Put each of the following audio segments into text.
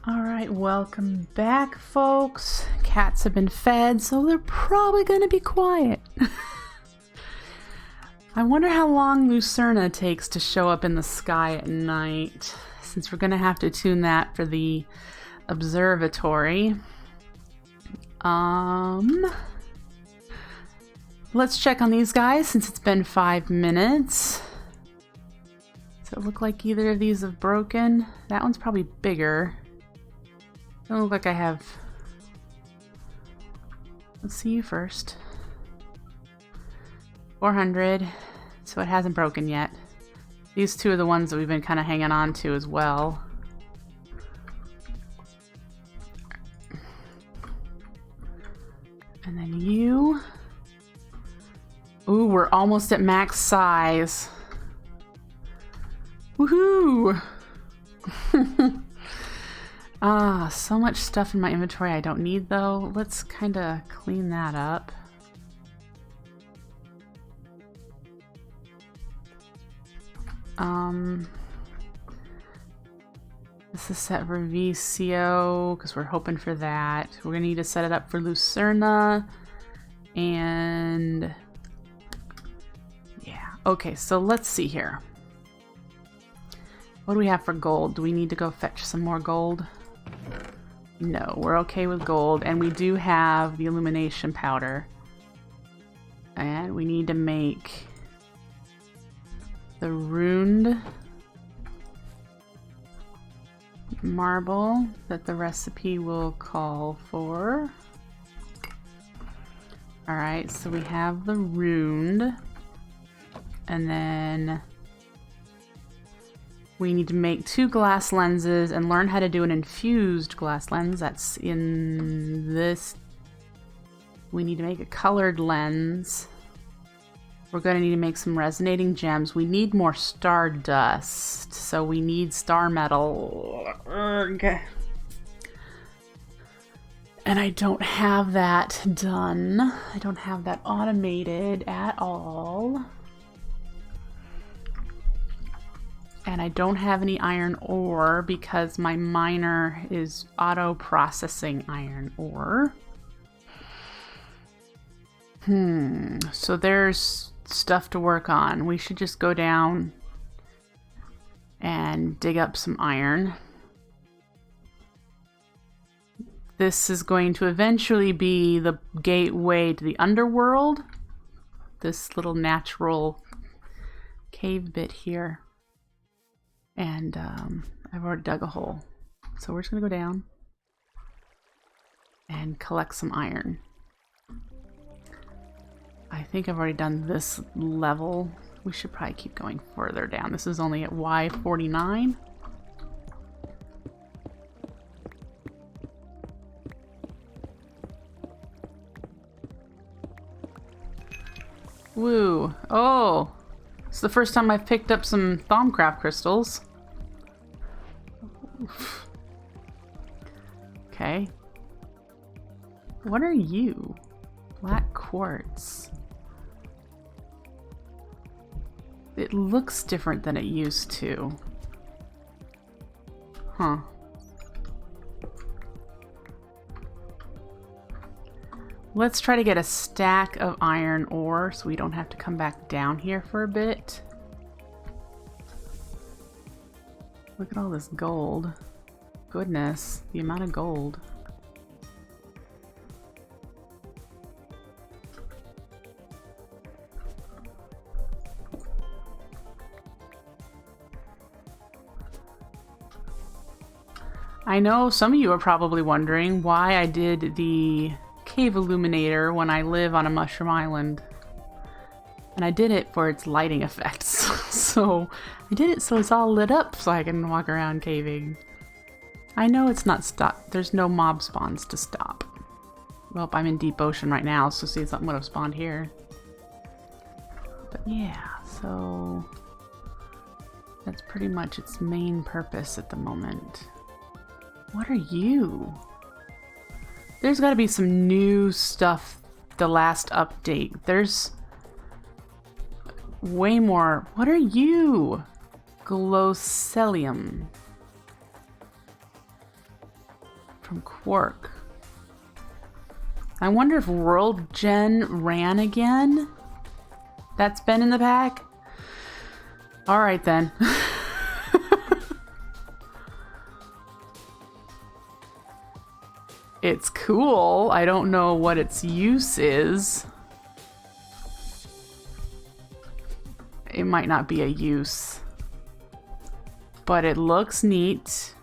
Alright, welcome back, folks. Cats have been fed, so they're probably gonna be quiet. I wonder how long Lucerna takes to show up in the sky at night, since we're gonna have to tune that for the observatory. Let's check on these guys since it's been 5 minutes. Does it look like either of these have broken? That one's probably bigger. Doesn't look like I have. Let's see you first. 400. So it hasn't broken yet. These two are the ones that we've been kind of hanging on to as well. And then you. Ooh, we're almost at max size. Woohoo! Ah, so much stuff in my inventory I don't need though. Let's kind of clean that up. This is set for VCO because we're hoping for that. We're gonna need to set it up for Lucerna and yeah. Okay, so let's see here. What do we have for gold? Do we need to go fetch some more gold? No, we're okay with gold, and we do have the illumination powder. And we need to make the runed marble that the recipe will call for. Alright, so we have the runed, and then we need to make 2 glass lenses and learn how to do an infused glass lens. That's in this. We need to make a colored lens. We're going to need to make some resonating gems. We need more stardust, so we need star metal. Urgh. And I don't have that done. I don't have that automated at all. And I don't have any iron ore because my miner is auto-processing iron ore. So there's stuff to work on. We should just go down and dig up some iron. This is going to eventually be the gateway to the underworld. This little natural cave bit here. And I've already dug a hole. So we're just going to go down and collect some iron. I think I've already done this level. We should probably keep going further down. This is only at Y49. Woo. Oh! It's the first time I've picked up some Thaumcraft crystals. Okay. What are you? Black quartz. It looks different than it used to. Huh. Let's try to get a stack of iron ore so we don't have to come back down here for a bit. Look at all this gold. Goodness, the amount of gold. I know some of you are probably wondering why I did the cave illuminator when I live on a mushroom island. And I did it for its lighting effects. So I did it so it's all lit up so I can walk around caving. I know it's not stop. There's no mob spawns to stop. Well, I'm in deep ocean right now, so see, something would have spawned here. But yeah, so that's pretty much its main purpose at the moment. What are you? There's got to be some new stuff the last update. There's way more. What are you? Glosselium. from Quark. I wonder if World Gen ran again? That's been in the pack? Alright then. It's cool. I don't know what its use is. It might not be a use. But it looks neat.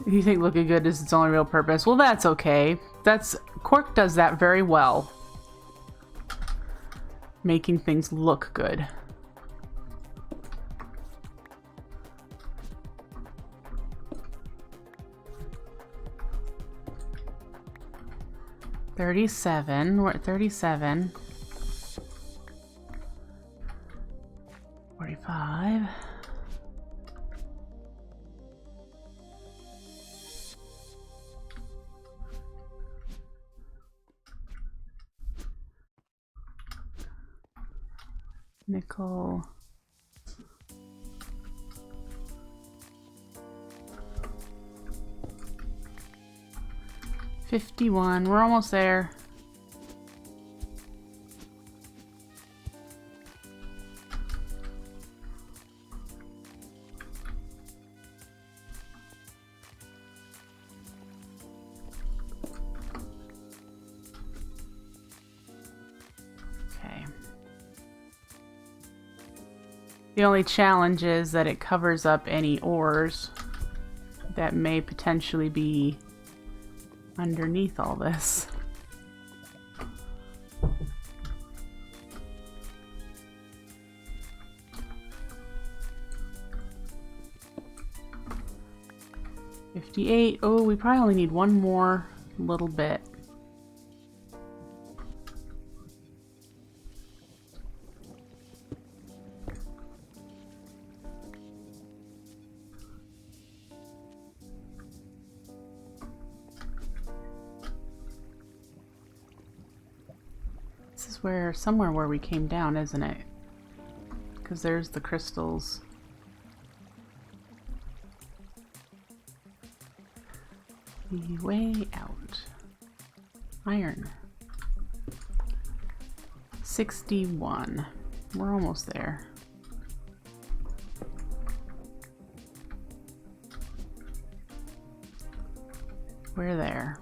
You think looking good is its only real purpose? Well, that's okay. Quark does that very well. Making things look good. $37. We're at 37. 45. Nickel. $51. We're almost there. The only challenge is that it covers up any ores that may potentially be underneath all this. $58. Oh, we probably only need one more little bit. Somewhere where we came down, isn't it? Because there's the crystals. The way out. Iron. 61. We're almost there. We're there.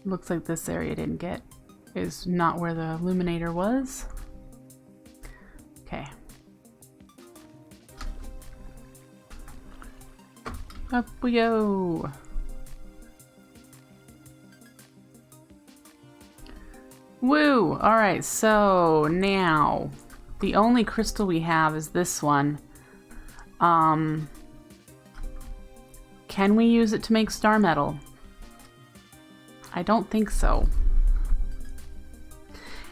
Looks like this area is not where the illuminator was. Okay. Up we go. Woo! Alright, so now the only crystal we have is this one. Can we use it to make star metal? I don't think so.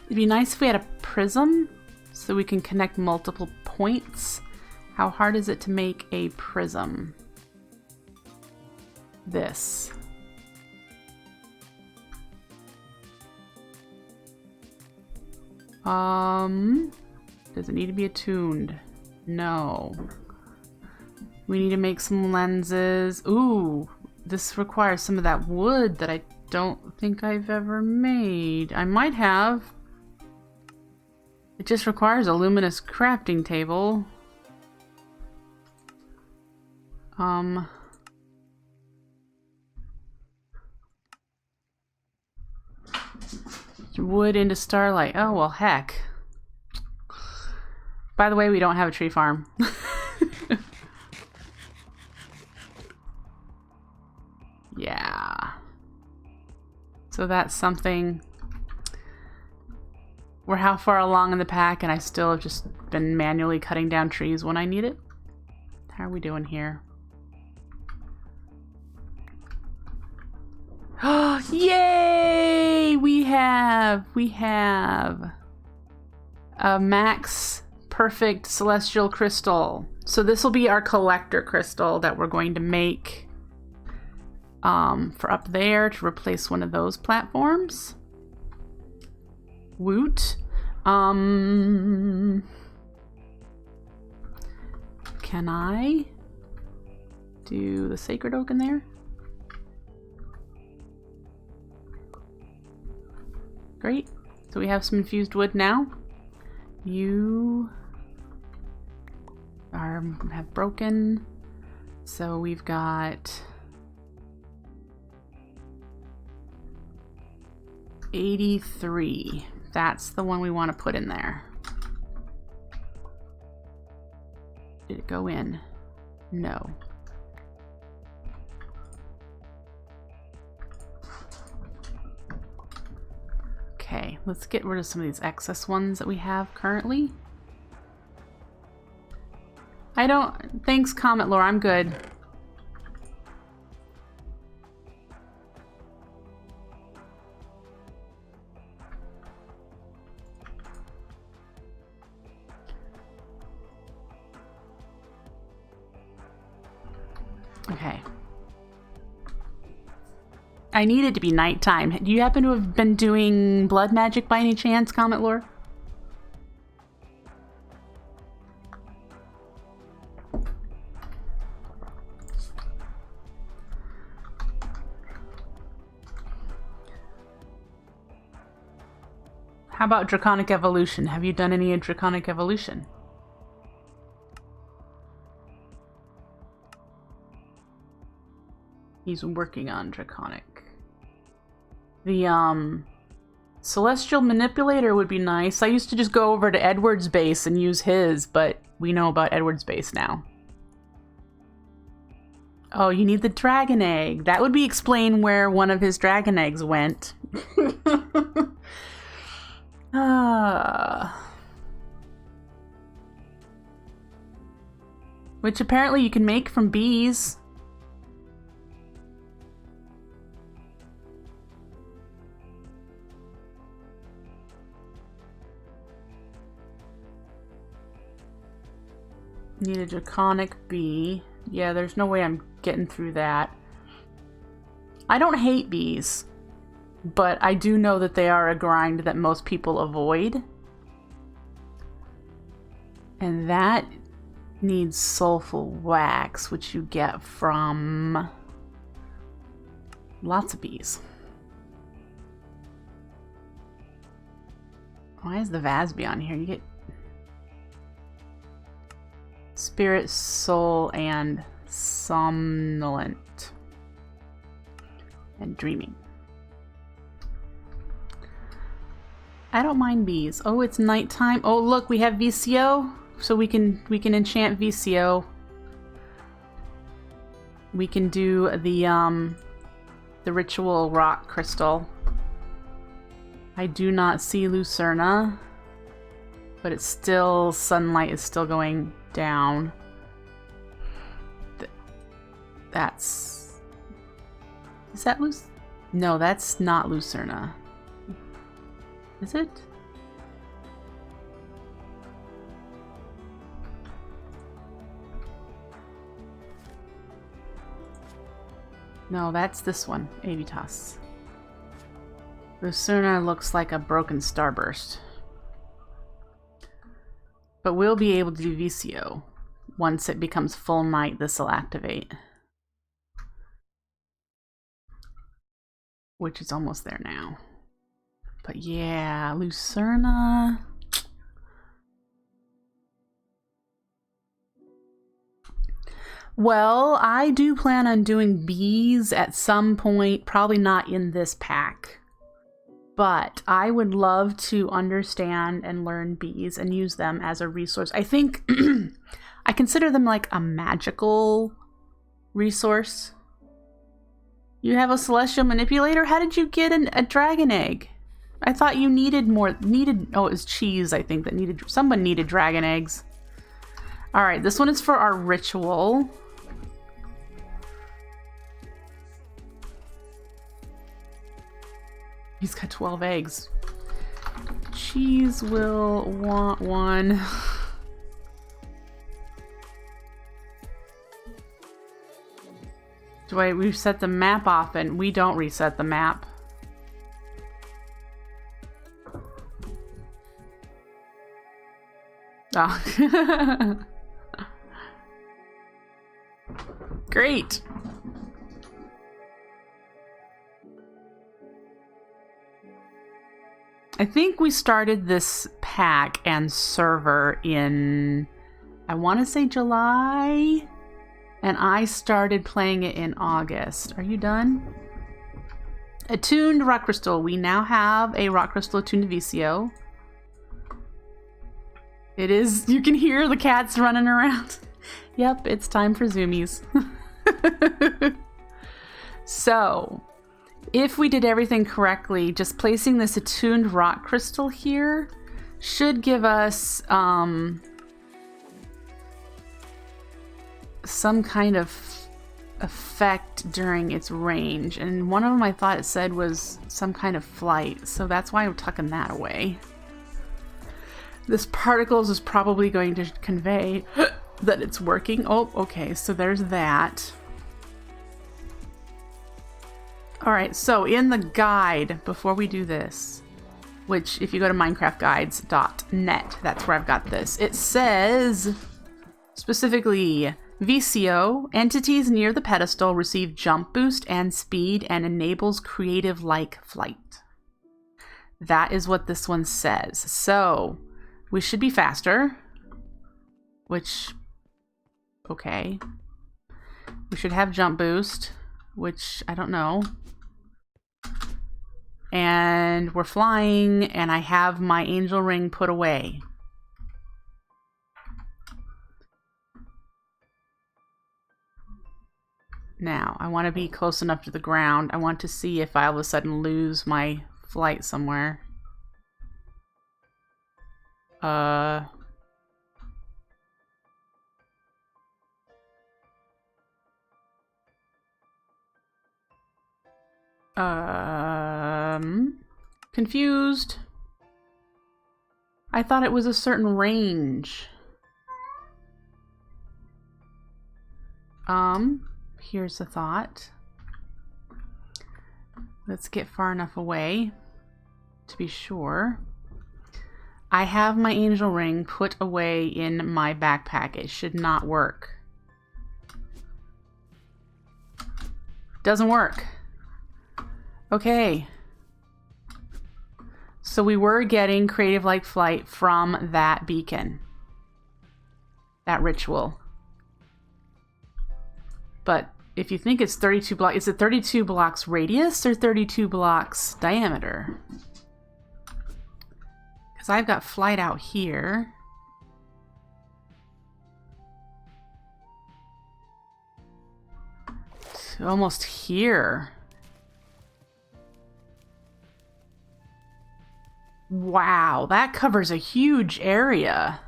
It'd be nice if we had a prism so we can connect multiple points. How hard is it to make a prism? This. Does it need to be attuned? No. We need to make some lenses. Ooh, this requires some of that wood that I don't think I've ever made. I might have. It just requires a luminous crafting table. Wood into starlight. Oh, well, heck. By the way, we don't have a tree farm. Yeah. So that's something. We're how far along in the pack and I still have just been manually cutting down trees when I need it. How are we doing here? Oh, yay! have a max perfect celestial crystal. So this will be our collector crystal that we're going to make for up there to replace one of those platforms. Woot. Can I do the sacred oak in there? Great. So we have some infused wood now. You have broken. So we've got 83. That's the one we want to put in there. Did it go in? No. Okay, let's get rid of some of these excess ones that we have currently. Thanks, Comet Lore, I'm good. Okay. I need it to be nighttime. Do you happen to have been doing blood magic by any chance, Comet Lore? How about Draconic Evolution? Have you done any Draconic Evolution? He's working on Draconic. The Celestial Manipulator would be nice. I used to just go over to Edward's base and use his, but we know about Edward's base now. Oh, you need the dragon egg. That would be explain where one of his dragon eggs went. Which apparently you can make from bees. Need a draconic bee. Yeah, there's no way I'm getting through that. I don't hate bees, but I do know that they are a grind that most people avoid. And that needs sulfur wax, which you get from lots of bees. Why is the Vasby on here? You get Spirit, Soul, and Somnolent. And Dreaming. I don't mind bees. Oh, it's nighttime. Oh, look, we have VCO, so we can enchant VCO. We can do the ritual rock crystal. I do not see Lucerna, but it's still, sunlight is still going down. That's... Is that No, that's not Lucerna. Is it? No, that's this one, Avitas. Lucerna looks like a broken starburst. But we'll be able to do VCO. Once it becomes full night, this will activate. Which is almost there now. But yeah, Lucerna. Well, I do plan on doing bees at some point, probably not in this pack. But I would love to understand and learn bees and use them as a resource. I think I consider them like a magical resource. You have a celestial manipulator? How did you get a dragon egg? I thought you needed oh, it was cheese, I think, that someone needed dragon eggs. All right, this one is for our ritual. He's got 12 eggs. Cheese will want one. Do I reset the map often? We don't reset the map. Oh. Great. I think we started this pack and server in, I want to say July, and I started playing it in August. Are you done? Attuned rock crystal. We now have a rock crystal attuned to VCO. It is, you can hear the cats running around. Yep, it's time for zoomies. So, if we did everything correctly, just placing this attuned rock crystal here should give us some kind of effect during its range. And one of them I thought it said was some kind of flight, so that's why I'm tucking that away. This particles is probably going to convey that it's working. Oh, okay, so there's that. Alright, so in the guide, before we do this, which if you go to minecraftguides.net, that's where I've got this, it says specifically, VCO, entities near the pedestal receive jump boost and speed and enables creative-like flight. That is what this one says. So, we should be faster, which, okay. We should have jump boost, which I don't know. And we're flying, and I have my angel ring put away. Now, I want to be close enough to the ground. I want to see if I all of a sudden lose my flight somewhere. Confused. I thought it was a certain range. Here's a thought. Let's get far enough away to be sure. I have my angel ring put away in my backpack. It should not work. Doesn't work. Okay. So we were getting creative-like flight from that beacon. That ritual. But if you think it's 32 blocks, is it 32 blocks radius or 32 blocks diameter? Because I've got flight out here. To almost here. Wow, that covers a huge area.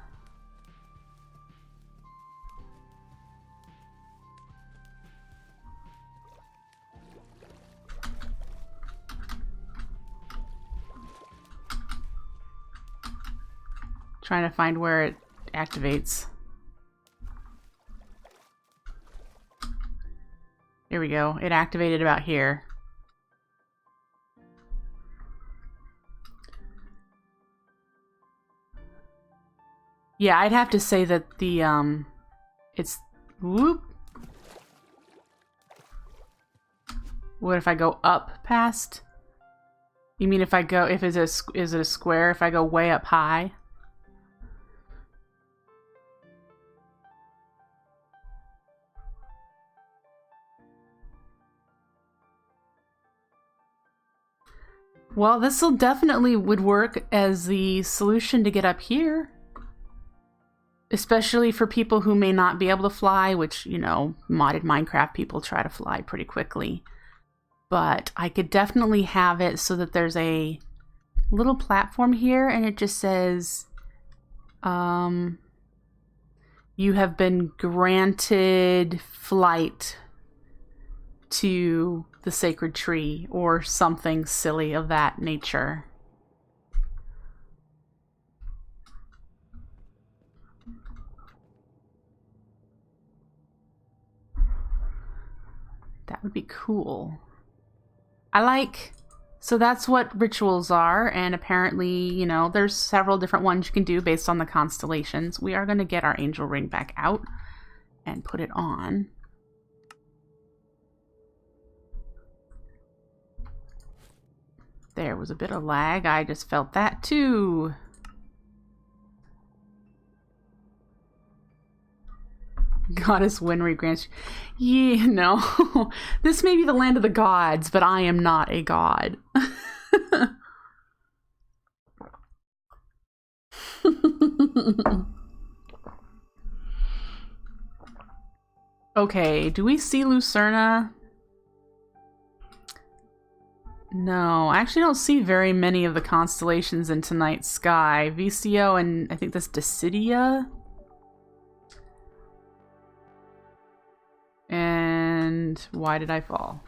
Trying to find where it activates. Here we go. It activated about here. Yeah, I'd have to say that the, it's, whoop. What if I go up past? You mean if I go, if it's is it a square, if I go way up high? Well, this will definitely would work as the solution to get up here. Especially for people who may not be able to fly, which, you know, modded Minecraft people try to fly pretty quickly. But I could definitely have it so that there's a little platform here and it just says, you have been granted flight to the sacred tree or something silly of that nature. That would be cool. So that's what rituals are, and apparently, you know, there's several different ones you can do based on the constellations. We are going to get our angel ring back out and put it on. There was a bit of lag. I just felt that too. Goddess Winry grants. Yeah, no. This may be the land of the gods, but I am not a god. Okay, do we see Lucerna? No, I actually don't see very many of the constellations in tonight's sky. VCO and I think that's Decidia. And why did I fall?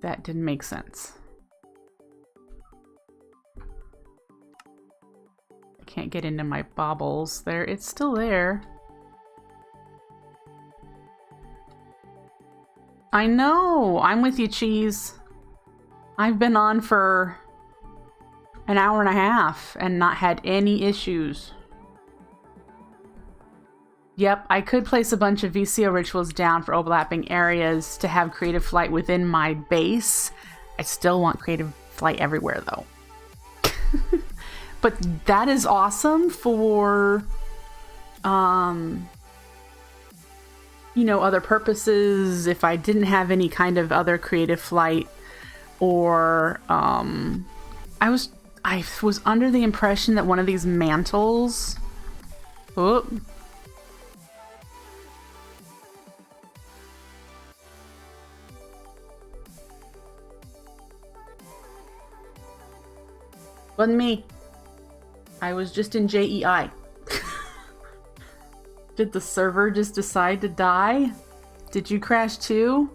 That didn't make sense. I can't get into my baubles there. It's still there. I know! I'm with you, Cheese. I've been on for an hour and a half and not had any issues. Yep, I could place a bunch of VCO rituals down for overlapping areas to have creative flight within my base. I still want creative flight everywhere though. But that is awesome for you know, other purposes. If I didn't have any kind of other creative flight, or I was under the impression that one of these mantles. Oh. Wasn't me. I was just in JEI. Did the server just decide to die? Did you crash too?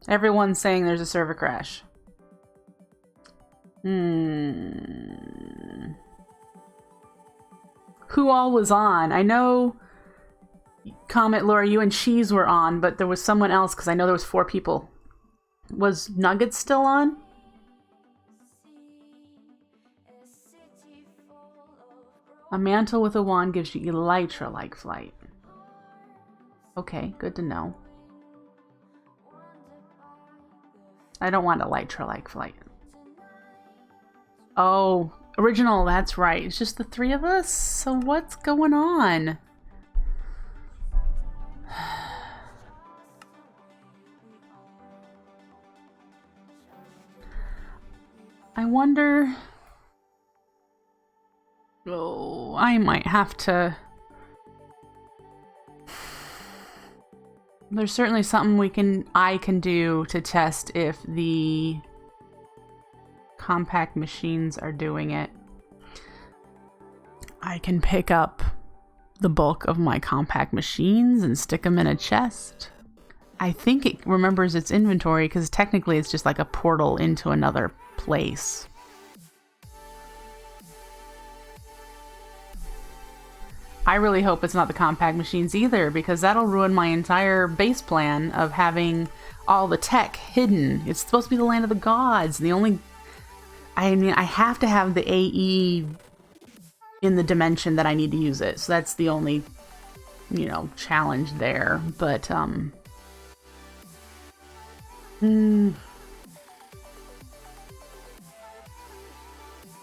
Everyone's saying there's a server crash. Who all was on? I know Comet, Laura, you and Cheese were on, but there was someone else because I know there was 4 people. Was Nuggets still on? A mantle with a wand gives you elytra-like flight. Okay, good to know. I don't want elytra-like flight. Oh, original, that's right. It's just the 3 of us? So what's going on? I wonder... Oh, I might have to... There's certainly something I can do to test if the compact machines are doing it. I can pick up the bulk of my compact machines and stick them in a chest. I think it remembers its inventory because technically it's just like a portal into another place. I really hope it's not the compact machines either, because that'll ruin my entire base plan of having all the tech hidden. It's supposed to be the land of the gods. The only... I mean, I have to have the AE in the dimension that I need to use it. So that's the only, you know, challenge there. But,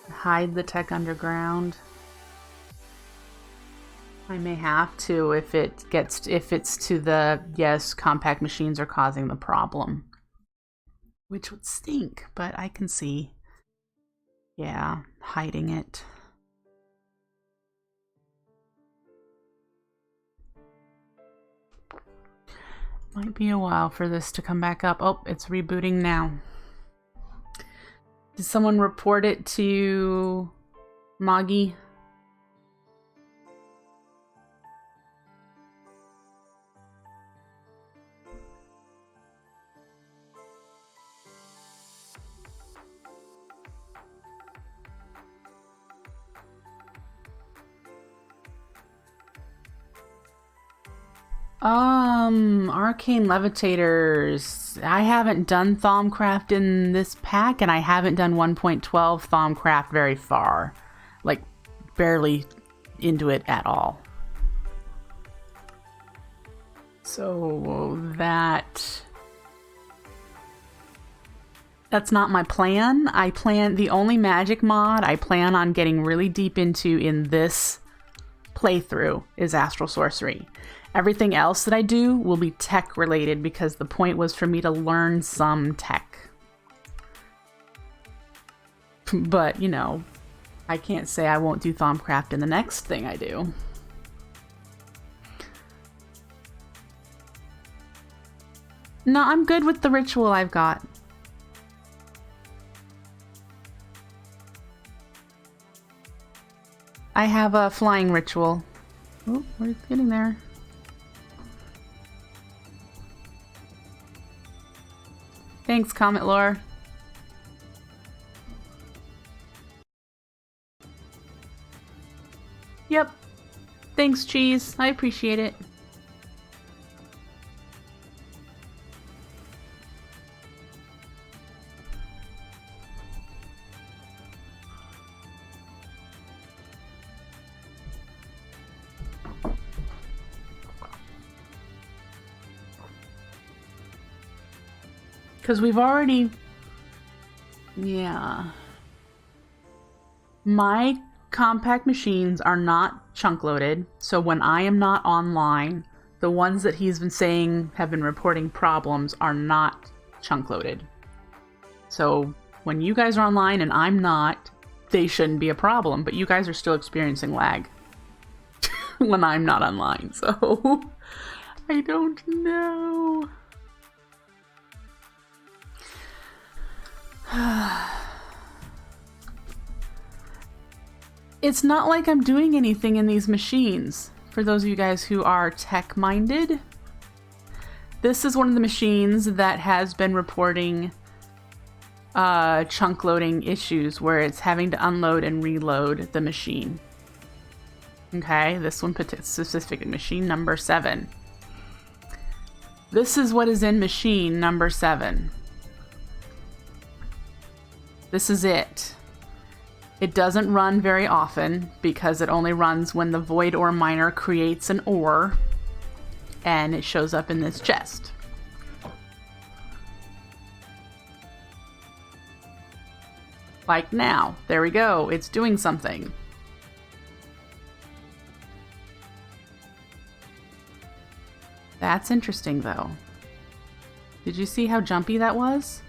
hide the tech underground. I may have to if it's to the, yes, compact machines are causing the problem. Which would stink, but I can see. Yeah, hiding it. Might be a while for this to come back up. Oh, it's rebooting now. Did someone report it to Moggy. Arcane Levitators. I haven't done Thaumcraft in this pack, and I haven't done 1.12 Thaumcraft very far. Like, barely into it at all. So that's not my plan. The only magic mod I plan on getting really deep into in this playthrough is Astral Sorcery. Everything else that I do will be tech related because the point was for me to learn some tech. But, you know, I can't say I won't do Thaumcraft in the next thing I do. No, I'm good with the ritual I've got. I have a flying ritual. Oh, we're getting there. Thanks, Comet Lore. Yep. Thanks, Cheese. I appreciate it. Because we've already... Yeah. My compact machines are not chunk loaded, so when I am not online, the ones that he's been saying have been reporting problems are not chunk loaded. So when you guys are online and I'm not, they shouldn't be a problem, but you guys are still experiencing lag when I'm not online, so I don't know. It's not like I'm doing anything in these machines. For those of you guys who are tech-minded, this is one of the machines that has been reporting chunk loading issues where it's having to unload and reload the machine. Okay, this one specific machine number 7. This is what is in machine number 7. This is it. It doesn't run very often because it only runs when the void ore miner creates an ore and it shows up in this chest. Like now. There we go. It's doing something. That's interesting though. Did you see how jumpy that was?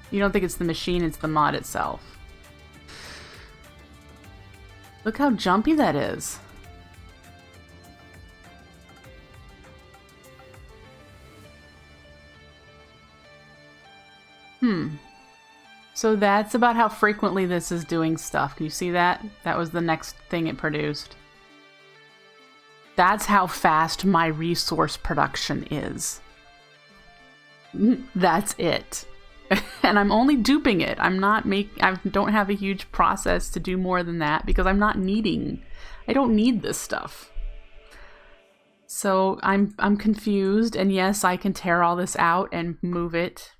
You don't think it's the machine, it's the mod itself. Look how jumpy that is. So that's about how frequently this is doing stuff. Can you see that? That was the next thing it produced. That's how fast my resource production is. That's it. And I'm only duping it. I don't have a huge process to do more than that because I don't need this stuff. So I'm confused, and yes, I can tear all this out and move it.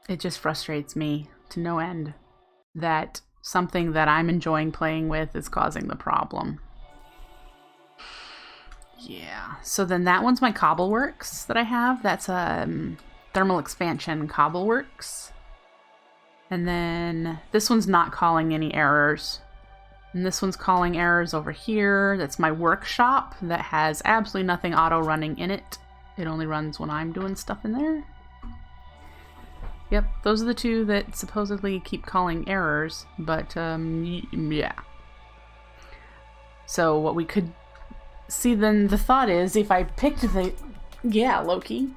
It just frustrates me to no end that something that I'm enjoying playing with is causing the problem. Yeah, so then that one's my Cobbleworks that I have. That's a thermal expansion Cobbleworks. And then this one's not calling any errors. And this one's calling errors over here. That's my workshop that has absolutely nothing auto running in it. It only runs when I'm doing stuff in there. Yep, those are the two that supposedly keep calling errors, but yeah. So what we could See, then the thought is, if I picked the... Yeah, Loki.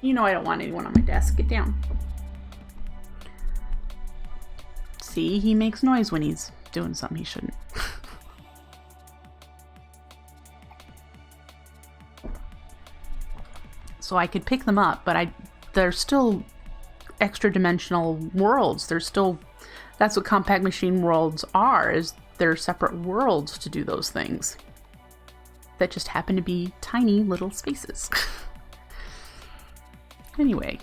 You know I don't want anyone on my desk. Get down. See, he makes noise when he's doing something he shouldn't. So I could pick them up, but they're still extra dimensional worlds. They're still... That's what compact machine worlds are, is they're separate worlds to do those things. That just happen to be tiny little spaces. Anyway.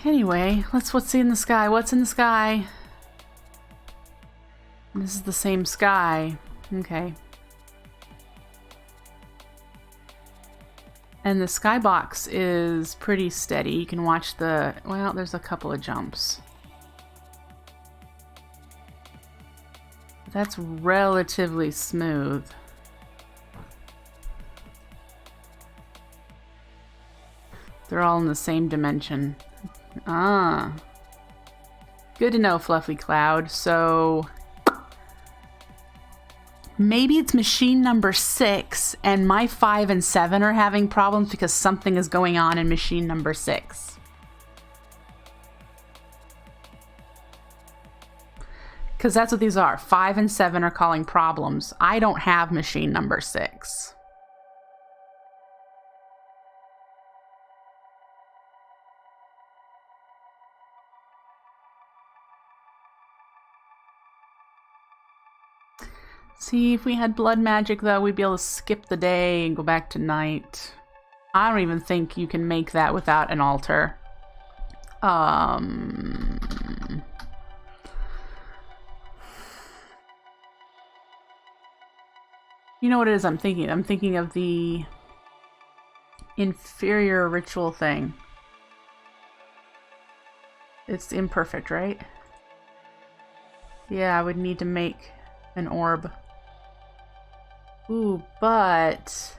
Anyway, let's see in the sky. What's in the sky? This is the same sky. Okay. And the skybox is pretty steady. You can watch the... Well, there's a couple of jumps. That's relatively smooth. They're all in the same dimension. Ah. Good to know, Fluffy Cloud. So... Maybe it's machine number 6, and my 5 and 7 are having problems because something is going on in machine number 6. Because that's what these are. 5 and 7 are calling problems. I don't have machine number 6. See, if we had blood magic, though, we'd be able to skip the day and go back to night. I don't even think you can make that without an altar. You know what it is I'm thinking? I'm thinking of the inferior ritual thing. It's imperfect, right? Yeah, I would need to make an orb. Ooh, but...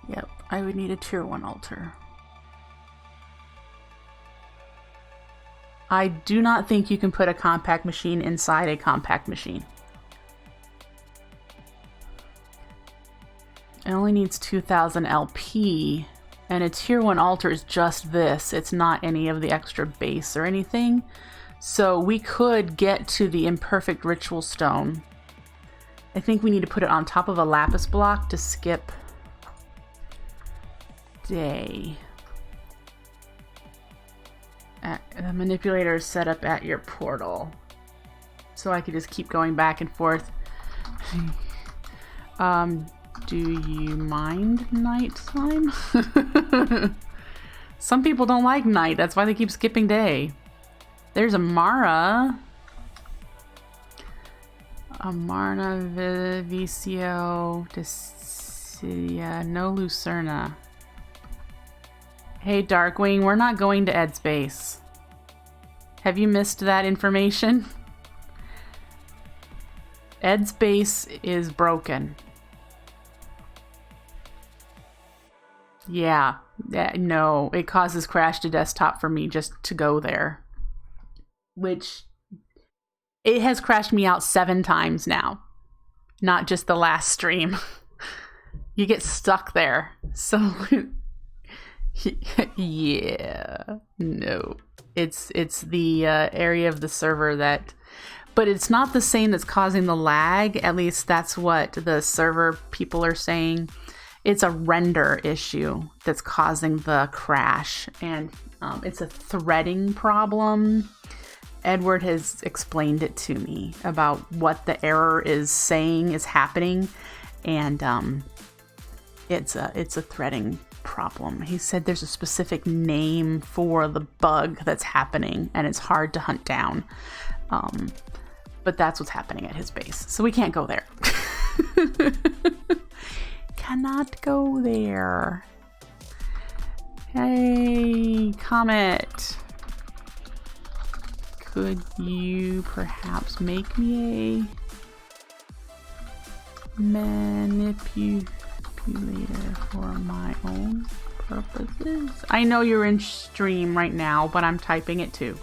Yep, I would need a tier 1 altar. I do not think you can put a compact machine inside a compact machine. It only needs 2000 LP, and a tier 1 altar is just this. It's not any of the extra base or anything. So we could get to the imperfect ritual stone. I think we need to put it on top of a lapis block to skip day. The manipulator is set up at your portal. So I could just keep going back and forth. Do you mind nighttime? Some people don't like night. That's why they keep skipping day. There's Amara. Amarna Vicio Decidia. No Lucerna. Hey Darkwing, we're not going to Ed's base. Have you missed that information? Ed's base is broken. Yeah, no, it causes crash to desktop for me just to go there. Which, it has crashed me out 7 times now. Not just the last stream. You get stuck there. So, yeah, no. It's the area of the server that... But it's not the same that's causing the lag. At least that's what the server people are saying. It's a render issue that's causing the crash, and it's a threading problem. Edward has explained it to me about what the error is saying is happening, and it's a threading problem. He said there's a specific name for the bug that's happening, and it's hard to hunt down. But that's what's happening at his base, so we can't go there. Cannot go there. Hey, Comet. Could you perhaps make me a manipulator for my own purposes. I know you're in stream right now, but I'm typing it too.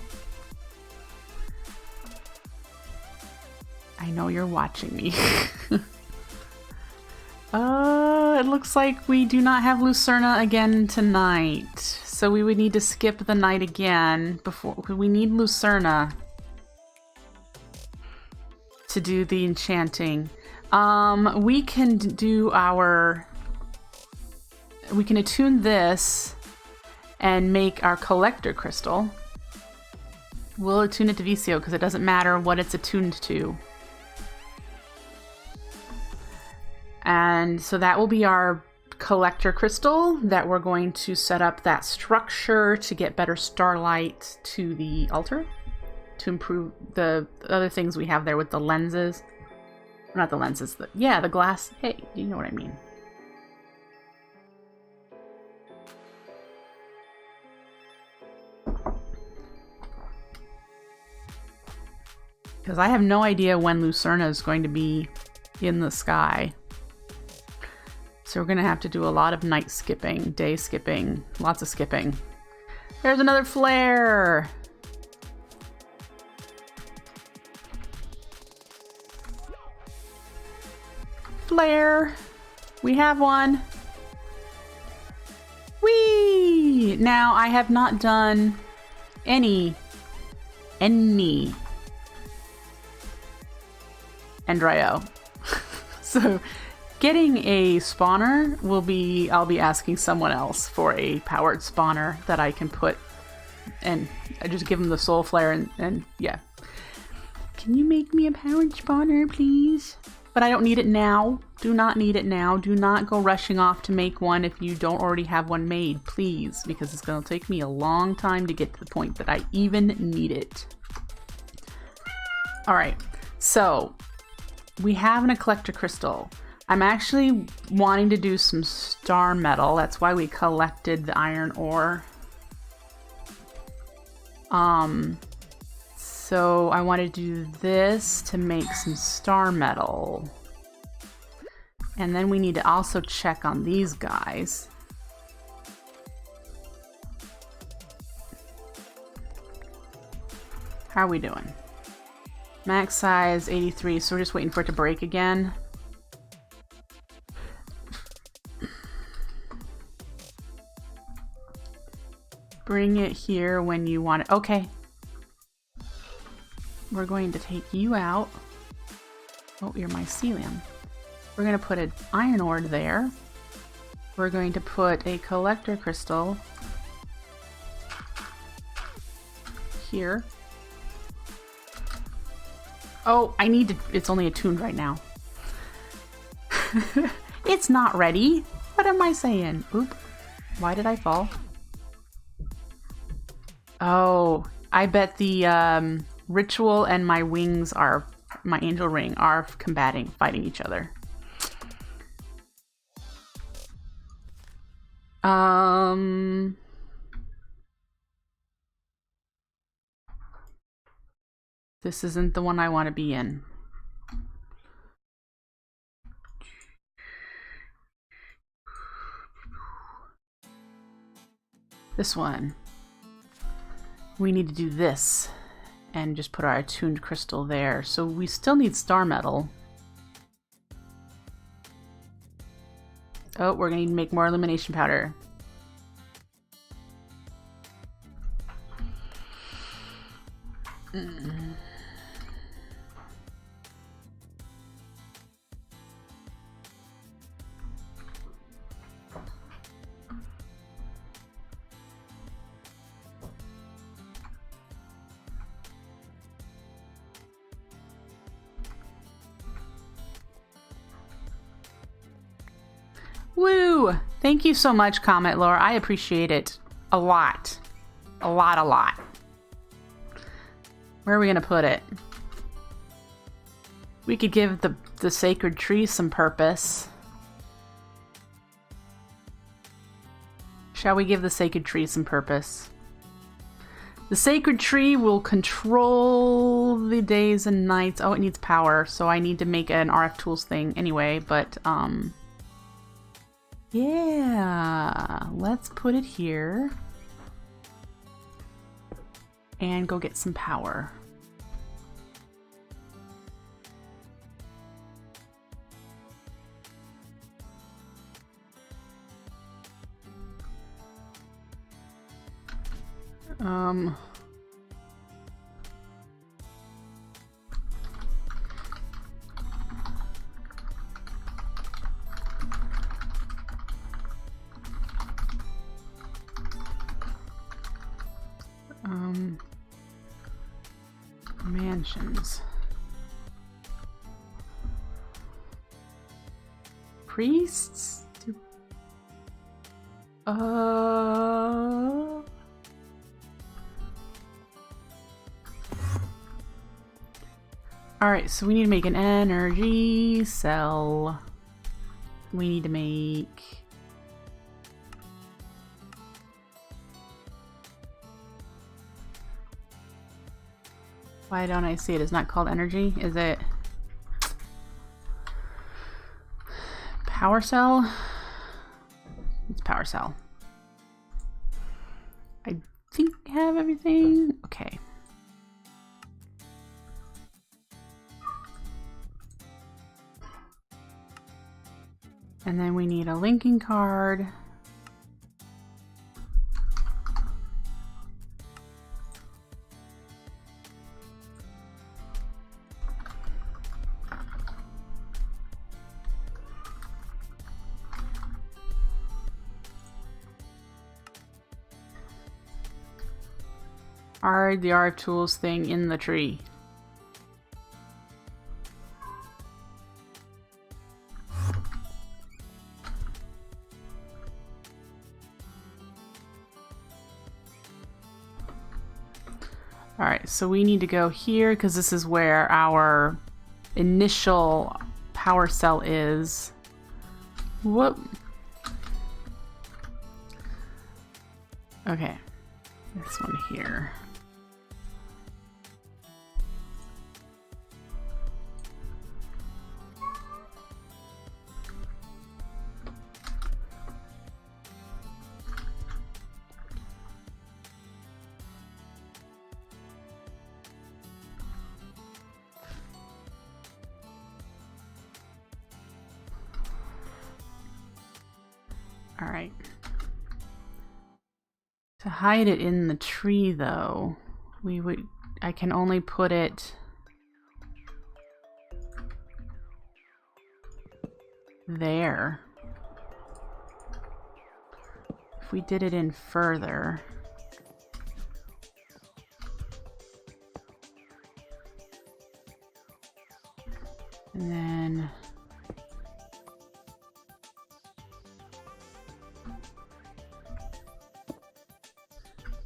I know you're watching me. It looks like we do not have Lucerna again tonight. So we would need to skip the night again before we need Lucerna to do the enchanting. We can do we can attune this and make our collector crystal. We'll attune it to VCO because it doesn't matter what it's attuned to. And so that will be our collector crystal that we're going to set up that structure to get better starlight to the altar to improve the other things we have there with the lenses. Not the lenses, the glass. Hey, you know what I mean. Because I have no idea when Lucerna is going to be in the sky. So we're going to have to do a lot of night skipping, day skipping, lots of skipping. There's another flare! Flare! We have one! Whee! Now, I have not done any Endrio. So getting a spawner will be, I'll be asking someone else for a powered spawner that I can put, and I just give them the soul flare and yeah. Can you make me a powered spawner, please? But I don't need it now. Do not need it now. Do not go rushing off to make one if you don't already have one made, please, because it's going to take me a long time to get to the point that I even need it. All right, so we have a collector crystal. I'm actually wanting to do some star metal. That's why we collected the iron ore. So I want to do this to make some star metal. And then we need to also check on these guys. How are we doing? Max size 83, so we're just waiting for it to break again. Bring it here when you want it. Okay. We're going to take you out. Oh, you're mycelium. We're going to put an iron ore there. We're going to put a collector crystal here. Oh, I need to... It's only attuned right now. It's not ready. What am I saying? Oop. Why did I fall? Oh, I bet the ritual and my wings are... My angel ring are fighting each other. This isn't the one I want to be in. This one. We need to do this and just put our attuned crystal there. So we still need star metal. Oh, we're gonna need to make more illumination powder. Woo! Thank you so much, Comet Lore. I appreciate it a lot. A lot. Where are we gonna put it? We could give the sacred tree some purpose. Shall we give the sacred tree some purpose? The sacred tree will control the days and nights. Oh, it needs power, so I need to make an RF tools thing anyway, but Yeah, let's put it here and go get some power. Mansions. Priests? Alright, so we need to make an energy cell. We need to make... Why don't I see it? It's not called energy. Is it power cell? It's power cell. I think I have everything. Okay. And then we need a linking card. Are the RF tools thing in the tree? Alright, so we need to go here because this is where our initial power cell is. Whoop. Okay, this one here. All right. To hide it in the tree though, I can only put it there. If we did it in further, and then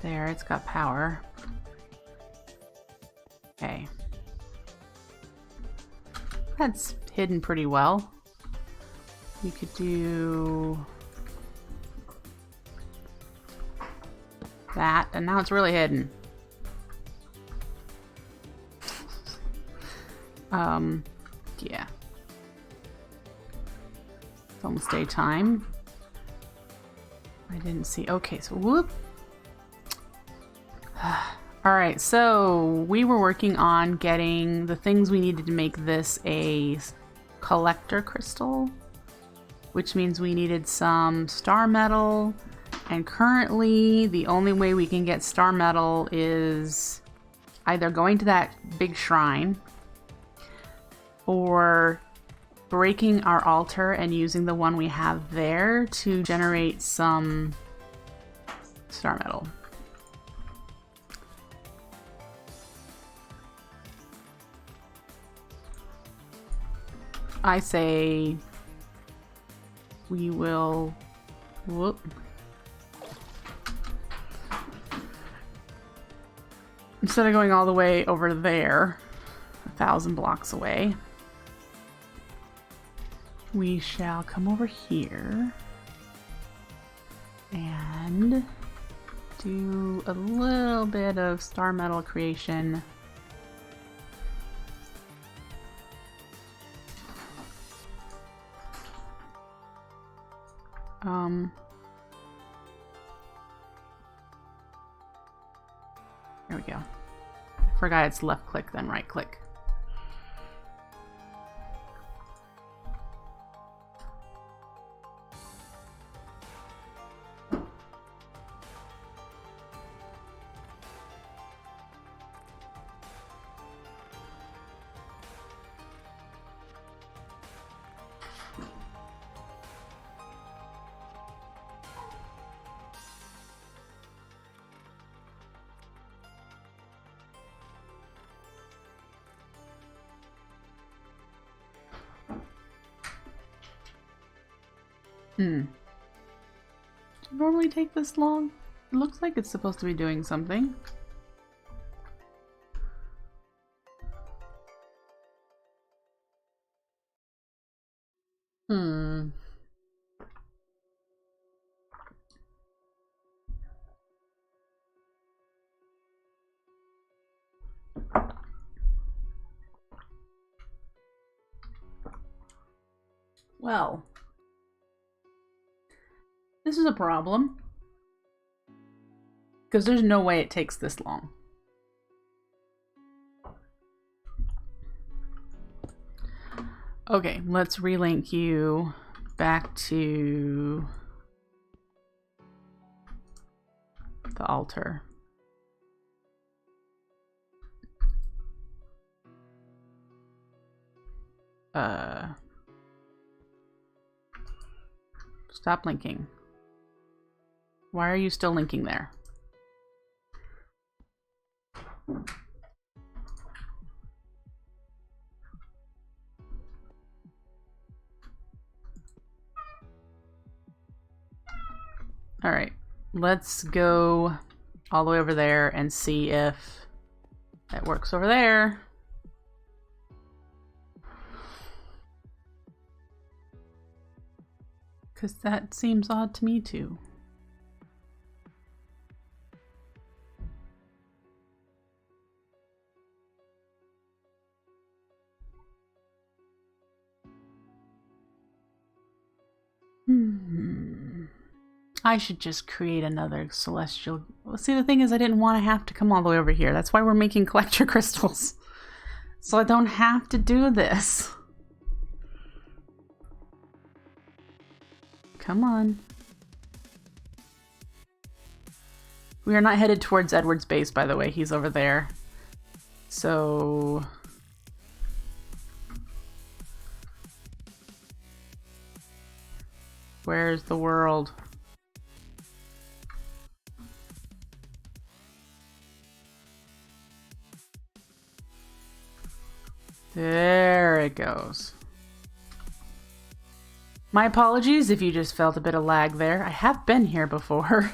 there, it's got power. Okay. That's hidden pretty well. We could do that, and now it's really hidden. Yeah. It's almost daytime. I didn't see. Okay, so whoop. Alright, so we were working on getting the things we needed to make this a collector crystal, which means we needed some star metal, and currently the only way we can get star metal is either going to that big shrine or breaking our altar and using the one we have there to generate some star metal. I say we will, whoop. Instead of going all the way over there, 1,000 blocks away, we shall come over here and do a little bit of star metal creation. There we go. I forgot it's left click, then right click. Does it normally take this long? It looks like it's supposed to be doing something. Well, this is a problem, because there's no way it takes this long. Okay, let's relink you back to the altar. Stop linking. Why are you still linking there? All right, let's go all the way over there and see if that works over there. Because that seems odd to me too. I should just create another celestial. Well, see, the thing is, I didn't want to have to come all the way over here. That's why we're making collector crystals. So I don't have to do this. Come on. We are not headed towards Edward's base, by the way. He's over there. So... where's the world? There it goes. My apologies if you just felt a bit of lag there. I have been here before.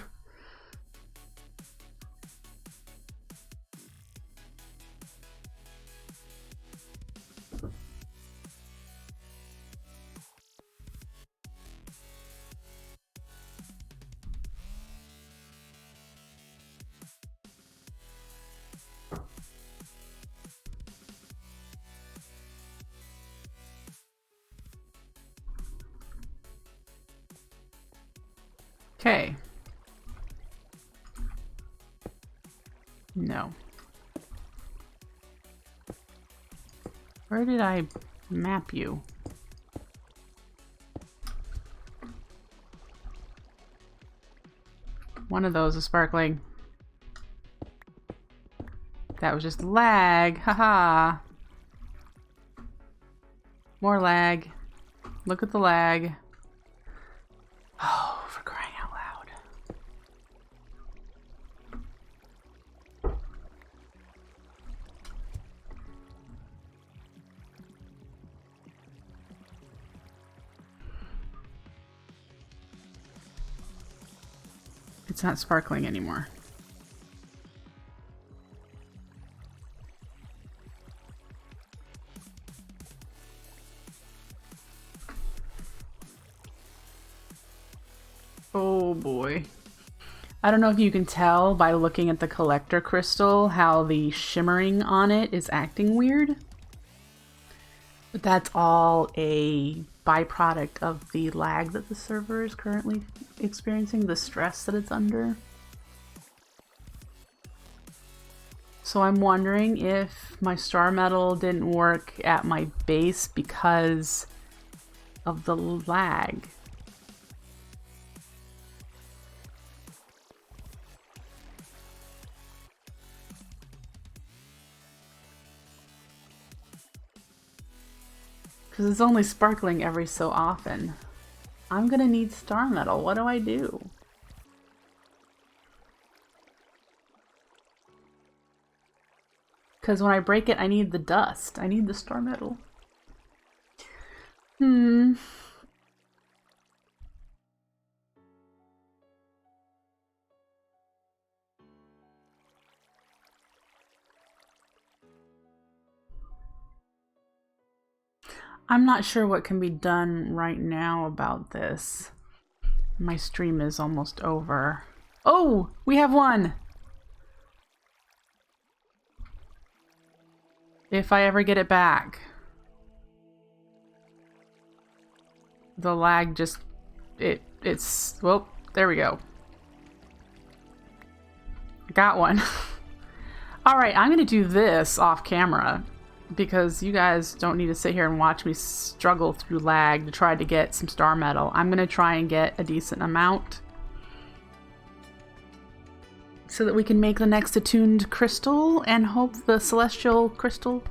Okay. No. Where did I map you? One of those is sparkling. That was just lag. Haha. More lag. Look at the lag. Oh, for crying out loud. It's not sparkling anymore. Oh boy. I don't know if you can tell by looking at the collector crystal how the shimmering on it is acting weird. But that's all a byproduct of the lag that the server is currently experiencing, the stress that it's under. So I'm wondering if my star metal didn't work at my base because of the lag. Because it's only sparkling every so often. I'm gonna need star metal. What do I do? Because when I break it, I need the dust. I need the star metal. I'm not sure what can be done right now about this. My stream is almost over. Oh, we have one! If I ever get it back. The lag just... It's... Well, there we go. Got one. Alright, I'm gonna do this off camera, because you guys don't need to sit here and watch me struggle through lag to try to get some star metal. I'm going to try and get a decent amount so that we can make the next attuned crystal and hope the celestial crystal,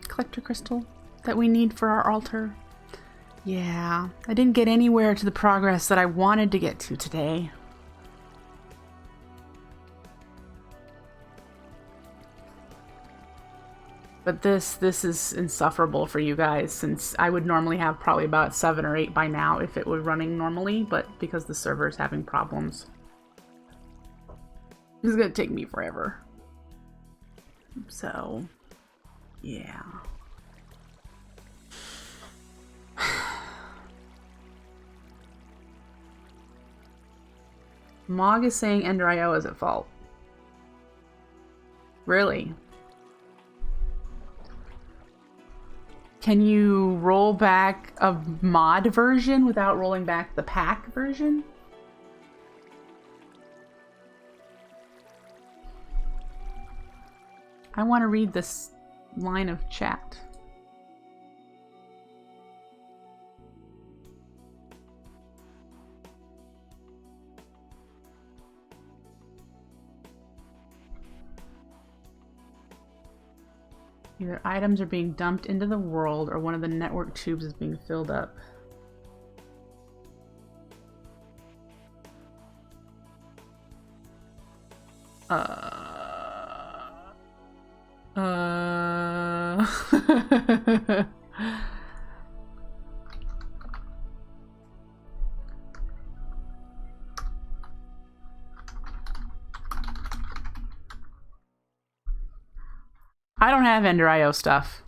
collector crystal, that we need for our altar. Yeah, I didn't get anywhere to the progress that I wanted to get to today. But this is insufferable for you guys, since I would normally have probably about 7 or 8 by now if it were running normally, but because the server is having problems, it's gonna take me forever. So, yeah. Mog is saying Ender.io is at fault. Really? Can you roll back a mod version without rolling back the pack version? I want to read this line of chat. Either items are being dumped into the world or one of the network tubes is being filled up. I don't have Ender.io stuff.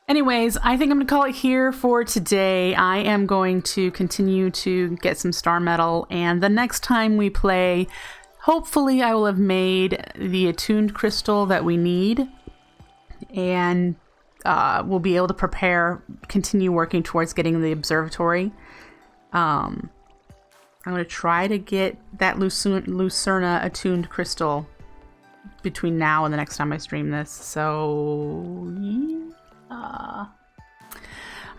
Anyways, I think I'm going to call it here for today. I am going to continue to get some star metal, and the next time we play, hopefully I will have made the attuned crystal that we need, and we'll be able to continue working towards getting the observatory. I'm going to try to get that Lucerna attuned crystal between now and the next time I stream this. So, yeah.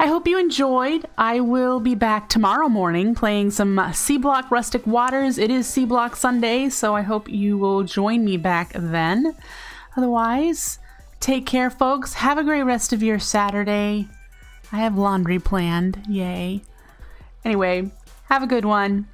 I hope you enjoyed. I will be back tomorrow morning playing some C-Block Rustic Waters. It is C-Block Sunday, so I hope you will join me back then. Otherwise, take care, folks. Have a great rest of your Saturday. I have laundry planned. Yay. Anyway, have a good one.